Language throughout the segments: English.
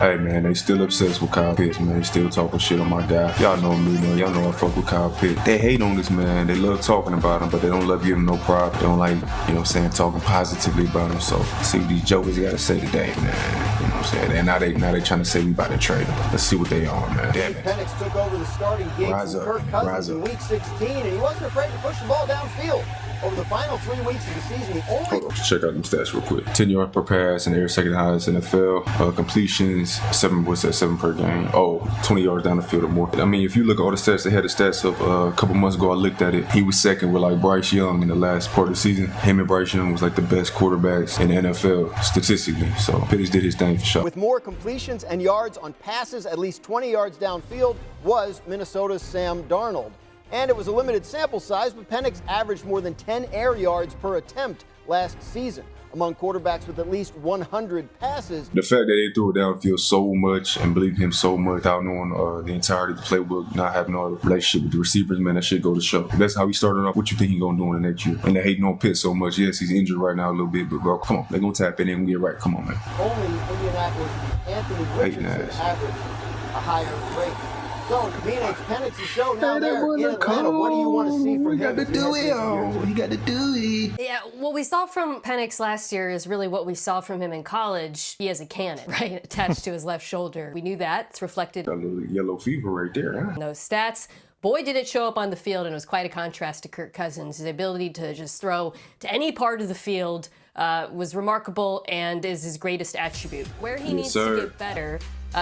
Hey man, they still obsessed with Kyle Pitts, man. They still talking shit on my guy. Y'all know me, man. Y'all know I fuck with Kyle Pitts. They hate on this man. They love talking about him, but they don't love giving him no prop. They don't like, you know what I'm saying, talking positively about him. So see what these jokers gotta say today, man. You know what I'm saying? And now they trying to say we about to trade him. Let's see what they on, man. Damn it. Penix took over the starting gig from Kirk Cousins in Week 16, and he wasn't afraid to push the ball downfield. Over the final 3 weeks of the season, he only... Hold on, check out them stats real quick. 10 yards per pass and air, second highest NFL. Completions, 7 per game. 20 yards down the field or more. I mean, if you look at all the stats, they had the stats up a couple months ago. I looked at it. He was second with like Bryce Young in the last part of the season. Him and Bryce Young was like the best quarterbacks in the NFL statistically. So Pitts did his thing for sure. With more completions and yards on passes, at least 20 yards downfield, was Minnesota's Sam Darnold. And it was a limited sample size, but Penix averaged more than 10 air yards per attempt last season. Among quarterbacks with at least 100 passes. The fact that they threw it downfield so much and believed him so much without knowing the entirety of the playbook, not having no relationship with the receivers, man, that shit go to show. If that's how he started off, what you think he gonna do in the next year? And they hating on Pitt so much. Yes, he's injured right now a little bit, but bro, come on. They gonna tap in and get right. Come on, man. Only Indianapolis Anthony Richardson averaged a higher rate. So, being it's Penix's show now there in Atlanta, what do you want to see from him? He got to do it. He got to do it. Yeah, what we saw from Penix last year is really what we saw from him in college. He has a cannon, right, attached to his left shoulder. We knew that. It's reflected. Got a little yellow fever right there, huh? In those stats. Boy, did it show up on the field, and it was quite a contrast to Kirk Cousins. His ability to just throw to any part of the field was remarkable and is his greatest attribute. Where he needs to get better,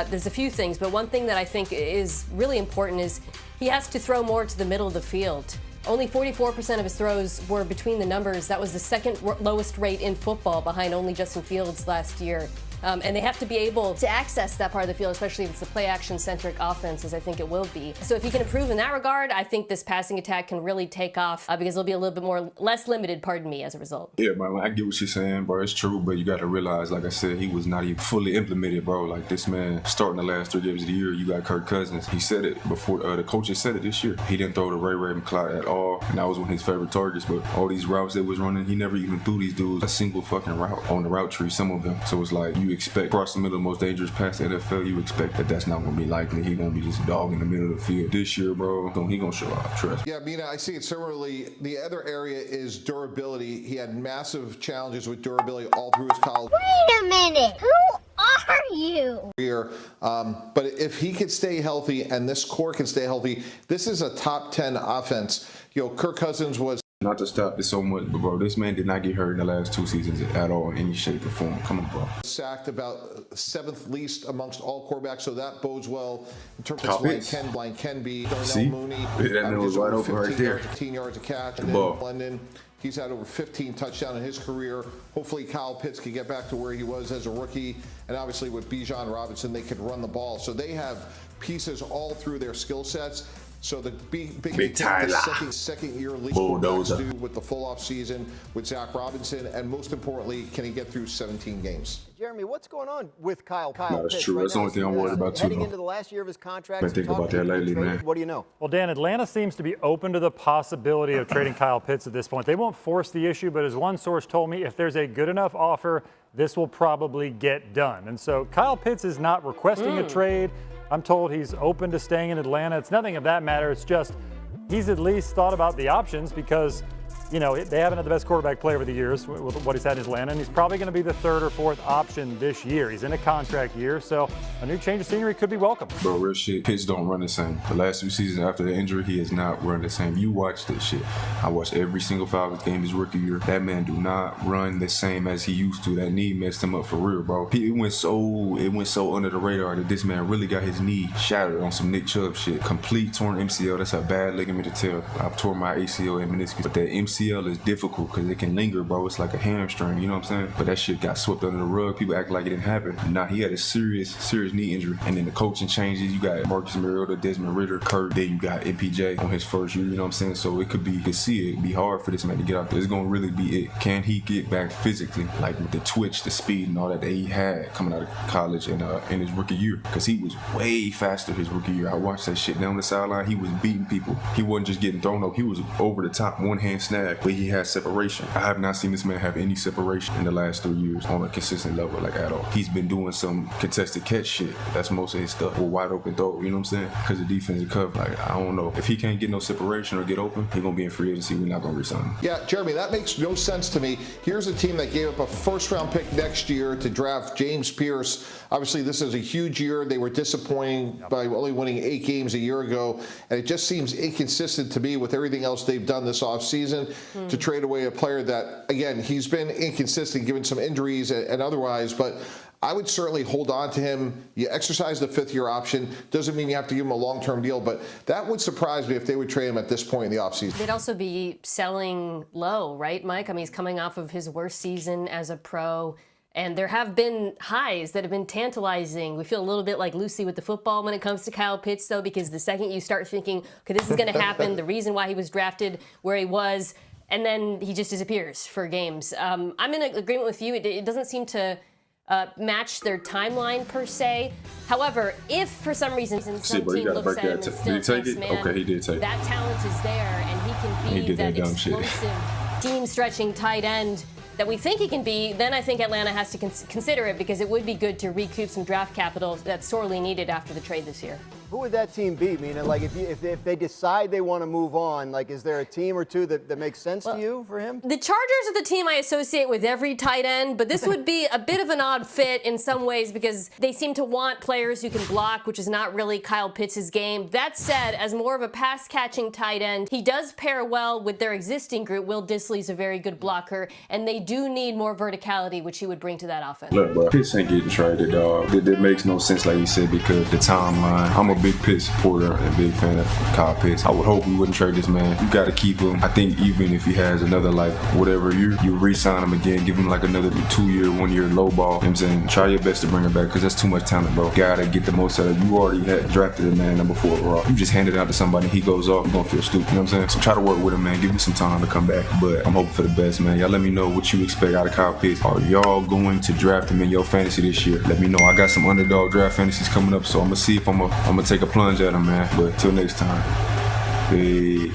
there's a few things, but one thing that I think is really important is he has to throw more to the middle of the field. Only 44% of his throws were between the numbers. That was the second lowest rate in football, behind only Justin Fields last year. And they have to be able to access that part of the field, especially if it's a play-action-centric offense, as I think it will be. So if he can improve in that regard, I think this passing attack can really take off because it'll be a little bit less limited, pardon me, as a result. Yeah, man, I get what you're saying, bro. It's true, but you got to realize, like I said, he was not even fully implemented, bro. Like this man, starting the last 3 games of the year, you got Kirk Cousins. He said it before, the coaches said it this year. He didn't throw to Ray McCloud at all, and that was one of his favorite targets, but all these routes that was running, he never even threw these dudes a single fucking route on the route tree, some of them. So it's like, you expect across the middle of the most dangerous pass in the NFL, you expect that that's not going to be likely. He going to be just a dog in the middle of the field. This year, bro, he going to show out, trust me. Yeah, Mina, I see it similarly. The other area is durability. He had massive challenges with durability all through his college. Wait a minute. Who are you? Career. But if he could stay healthy and this core can stay healthy, this is a top 10 offense. You know, Kirk Cousins was... Not to stop this so much, but bro, this man did not get hurt in the last 2 seasons at all in any shape or form. Come on, bro. Sacked about 7th least amongst all quarterbacks, so that bodes well in terms Kyle of blind can be. See? Mooney, that man was wide open right there. 15 yards a catch. And ball. then London, he's had over 15 touchdowns in his career. Hopefully Kyle Pitts can get back to where he was as a rookie. And obviously with Bijan Robinson, they can run the ball. So they have pieces all through their skill sets. So the big Tyler. second year league Bulldozer. do with the full off season with Zach Robinson, and most importantly, can he get through 17 games? Jeremy, what's going on with Kyle No, that's Pitts true. right That's the now? only thing I'm worried about too. Heading into the last year of his contract. Been thinking about that lately, man. What do you know? Well, Dan, Atlanta seems to be open to the possibility of trading Kyle Pitts at this point. They won't force the issue, but as one source told me, if there's a good enough offer, this will probably get done. And so Kyle Pitts is not requesting a trade. I'm told he's open to staying in Atlanta. It's nothing of that matter. It's just he's at least thought about the options because, you know, they haven't had the best quarterback play over the years with what he's had in Atlanta, and he's probably going to be the 3rd or 4th option this year. He's in a contract year, so a new change of scenery could be welcome. Bro, real shit, Pitts don't run the same. The last 2 seasons after the injury, he has not run the same. You watch this shit. I watched every single Falcons game his rookie year. That man do not run the same as he used to. That knee messed him up for real, bro. It went so under the radar that this man really got his knee shattered on some Nick Chubb shit. Complete torn MCL. That's a bad ligament to tear. I've torn my ACL and meniscus, but that MCL is difficult because it can linger, bro. It's like a hamstring, you know what I'm saying? But that shit got swept under the rug. People act like it didn't happen. Nah, he had a serious knee injury. And then the coaching changes. You got Marcus Mariota, Desmond Ridder, Kurt. Then you got MPJ on his first year, you know what I'm saying? So it could be, you can see it be hard for this man to get out there. It's going to really be it. Can he get back physically? Like with the twitch, the speed, and all that he had coming out of college and in his rookie year. Because he was way faster his rookie year. I watched that shit down the sideline. He was beating people. He wasn't just getting thrown up. He was over the top, one-hand snap. impact, but he has separation. I have not seen this man have any separation in the last 3 years on a consistent level, like at all. He's been doing some contested catch shit. That's most of his stuff. Or wide open throw, you know what I'm saying? Because the defensive cover, like, I don't know. If he can't get no separation or get open, he's going to be in free agency. We're not going to resign him. Yeah, Jeremy, that makes no sense to me. Here's a team that gave up a first-round pick next year to draft James Pierce. Obviously, this is a huge year. They were disappointing by only winning 8 games a year ago, and it just seems inconsistent to me with everything else they've done this offseason to trade away a player that, again, he's been inconsistent given some injuries and otherwise, but I would certainly hold on to him. You exercise the 5th-year option. Doesn't mean you have to give him a long-term deal, but that would surprise me if they would trade him at this point in the offseason. They'd also be selling low, right, Mike? I mean, he's coming off of his worst season as a pro, and there have been highs that have been tantalizing. We feel a little bit like Lucy with the football when it comes to Kyle Pitts, though, because the second you start thinking, okay, this is going to happen, the reason why he was drafted where he was, and then he just disappears for games. I'm in agreement with you. It doesn't seem to match their timeline per se. However, if for some reason some team looks at him and still thinks, man, okay, he did take that talent is there and he can be that explosive, team-stretching tight end that we think he can be, then I think Atlanta has to consider it, because it would be good to recoup some draft capital that's sorely needed after the trade this year. Who would that team be? Meaning, like, if they decide they want to move on, like, is there a team or two that makes sense to you for him? The Chargers are the team I associate with every tight end, but this would be a bit of an odd fit in some ways because they seem to want players who can block, which is not really Kyle Pitts' game. That said, as more of a pass-catching tight end, he does pair well with their existing group. Will Dissly's a very good blocker, and they do need more verticality, which he would bring to that offense. Look, bro, Pitts ain't getting traded, dog. It makes no sense, like you said, because the timeline. I'm a big Pitts supporter and big fan of Kyle Pitts. I would hope we wouldn't trade this man. You got to keep him. I think even if he has another, like, whatever year, you re-sign him again, give him like another 2-year, 1-year low ball. You know what I'm saying? Try your best to bring him back, because that's too much talent, bro. Gotta get the most out of it. You already had drafted a man number 4 overall. You just hand it out to somebody, he goes off, you're gonna feel stupid. You know what I'm saying? So try to work with him, man. Give him some time to come back. But I'm hoping for the best, man. Y'all let me know what you expect out of Kyle Pitts. Are y'all going to draft him in your fantasy this year? Let me know. I got some underdog draft fantasies coming up, so I'm gonna see if I'm gonna take a plunge at him, man. But till next time, peace.